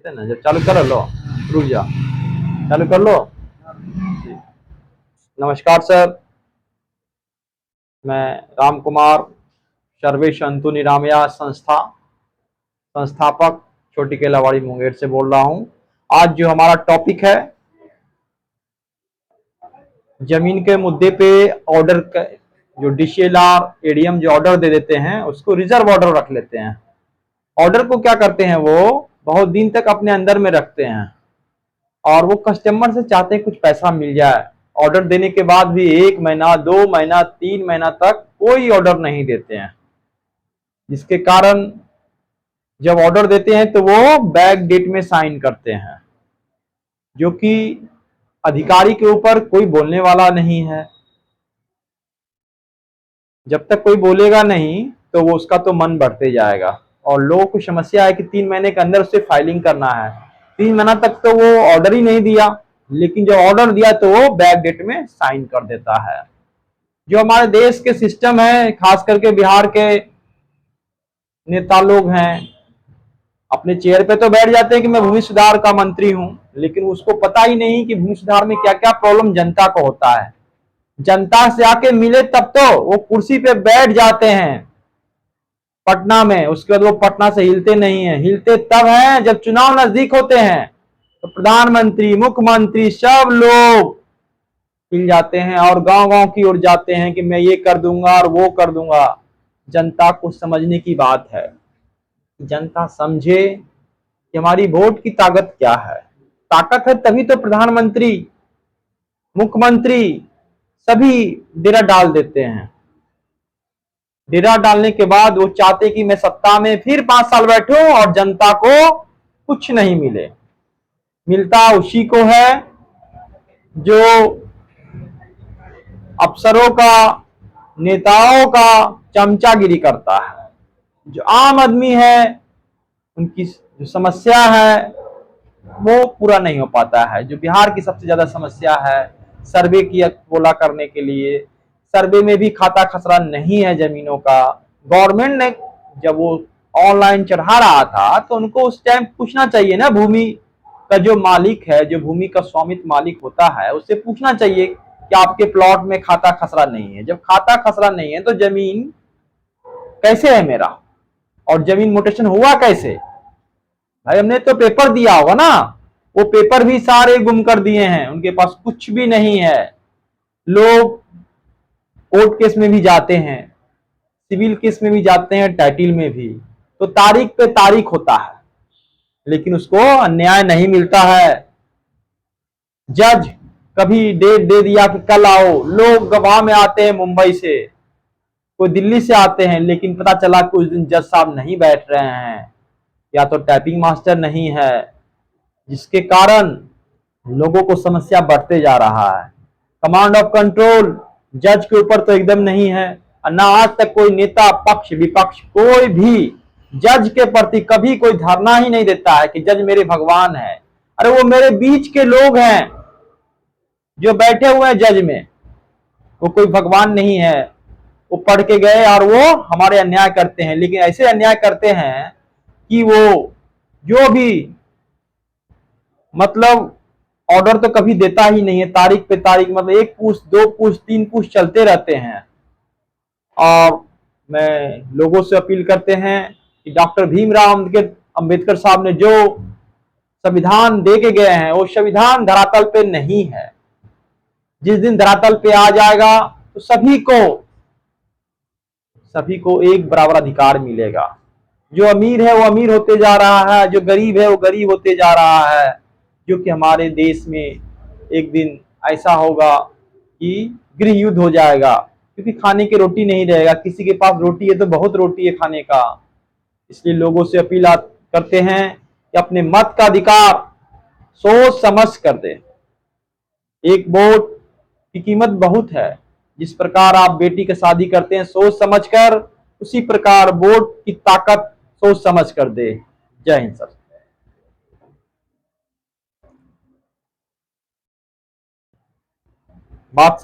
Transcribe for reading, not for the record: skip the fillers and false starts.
कहते हैं ना, जब चालू कर लो, रुक जा, चालू कर लो। नमस्कार सर, मैं राम कुमार, सर्वे संतु निरामया संस्थापक, छोटी केलावाड़ी मुंगेर से बोल रहा हूं। आज जो हमारा टॉपिक है, जमीन के मुद्दे पे ऑर्डर जो डीसीएलआर एडीएम जो ऑर्डर दे देते हैं उसको रिजर्व ऑर्डर रख लेते हैं। ऑर्डर को क्या करते हैं, वो बहुत दिन तक अपने अंदर में रखते हैं और वो कस्टमर से चाहते हैं कुछ पैसा मिल जाए। ऑर्डर देने के बाद भी 1 महीना, 2 महीना, 3 महीना तक कोई ऑर्डर नहीं देते हैं, जिसके कारण जब ऑर्डर देते हैं तो वो बैक डेट में साइन करते हैं, जो कि अधिकारी के ऊपर कोई बोलने वाला नहीं है। जब तक कोई बोलेगा नहीं तो वो उसका तो मन बढ़ते जाएगा। और लोगों को समस्या है कि 3 महीने के अंदर उससे फाइलिंग करना है। 3 महीना तक तो वो ऑर्डर ही नहीं दिया, लेकिन जब ऑर्डर दिया तो वो बैक डेट में साइन कर देता है। जो हमारे देश के सिस्टम है, खास करके बिहार के नेता लोग हैं, अपने चेयर पे तो बैठ जाते हैं कि मैं भूमि सुधार का मंत्री हूं, लेकिन उसको पता ही नहीं कि भूमि सुधार में क्या क्या प्रॉब्लम जनता को होता है। जनता से आके मिले तब तो वो कुर्सी पे बैठ जाते हैं पटना में, उसके बाद वो पटना से हिलते नहीं है। हिलते तब हैं जब चुनाव नजदीक होते हैं, तो प्रधानमंत्री, मुख्यमंत्री सब लोग हिल जाते हैं और गांव गांव की ओर जाते हैं कि मैं ये कर दूंगा और वो कर दूंगा। जनता को समझने की बात है, जनता समझे कि हमारी वोट की ताकत क्या है। ताकत है तभी तो प्रधानमंत्री, मुख्यमंत्री सभी डेरा डाल देते हैं। डेरा डालने के बाद वो चाहते कि मैं सत्ता में फिर 5 साल बैठूं और जनता को कुछ नहीं मिले। मिलता उसी को है जो अफसरों का, नेताओं का चमचागिरी करता है। जो आम आदमी है उनकी जो समस्या है वो पूरा नहीं हो पाता है। जो बिहार की सबसे ज्यादा समस्या है, सर्वे किया बोला करने के लिए, सर्वे में भी खाता खसरा नहीं है जमीनों का। गवर्नमेंट ने जब वो ऑनलाइन चढ़ा रहा था तो उनको उस टाइम पूछना चाहिए ना, भूमि का जो मालिक है, जो भूमि का स्वामित्व मालिक होता है, उससे पूछना चाहिए कि आपके प्लॉट में खाता खसरा नहीं है। जब खाता खसरा नहीं है तो जमीन कैसे है मेरा, और जमीन म्यूटेशन हुआ कैसे? भाई हमने तो पेपर दिया होगा ना, वो पेपर भी सारे गुम कर दिए हैं, उनके पास कुछ भी नहीं है। लोग कोर्ट केस में भी जाते हैं, सिविल केस में भी जाते हैं, टाइटल में भी, तो तारीख पे तारीख होता है, लेकिन उसको अन्याय नहीं मिलता है। जज कभी डेट दे दिया कि कल आओ, लोग गवाह में आते हैं मुंबई से, कोई दिल्ली से आते हैं, लेकिन पता चला कि उस दिन जज साहब नहीं बैठ रहे हैं या तो टाइपिंग मास्टर नहीं है, जिसके कारण लोगों को समस्या बढ़ते जा रहा है। कमांड ऑफ कंट्रोल जज के ऊपर तो एकदम नहीं है, और ना आज तक कोई नेता, पक्ष विपक्ष कोई भी जज के प्रति कभी कोई धारणा ही नहीं देता है कि जज मेरे भगवान है। अरे वो मेरे बीच के लोग हैं जो बैठे हुए हैं जज में, वो कोई भगवान नहीं है। वो पढ़ के गए और वो हमारे अन्याय करते हैं, लेकिन ऐसे अन्याय करते हैं कि वो जो भी मतलब ऑर्डर तो कभी देता ही नहीं है, तारीख पे तारीख, मतलब 1 पुश, 2 पुश, 3 पुश चलते रहते हैं। और मैं लोगों से अपील करते हैं कि डॉक्टर भीमराव अंबेडकर साहब ने जो संविधान दे के गए हैं वो संविधान धरातल पे नहीं है। जिस दिन धरातल पे आ जाएगा तो सभी को एक बराबर अधिकार मिलेगा। जो अमीर है वो अमीर होते जा रहा है, जो गरीब है वो गरीब होते जा रहा है। जो कि हमारे देश में एक दिन ऐसा होगा कि गृह युद्ध हो जाएगा, क्योंकि खाने की रोटी नहीं रहेगा। किसी के पास रोटी है तो बहुत रोटी है खाने का। इसलिए लोगों से अपील करते हैं कि अपने मत का अधिकार सोच समझ कर दे। एक वोट की कीमत बहुत है। जिस प्रकार आप बेटी की शादी करते हैं सोच समझकर, उसी प्रकार वोट की ताकत सोच समझ कर दे। जय हिंद सर। बात सही।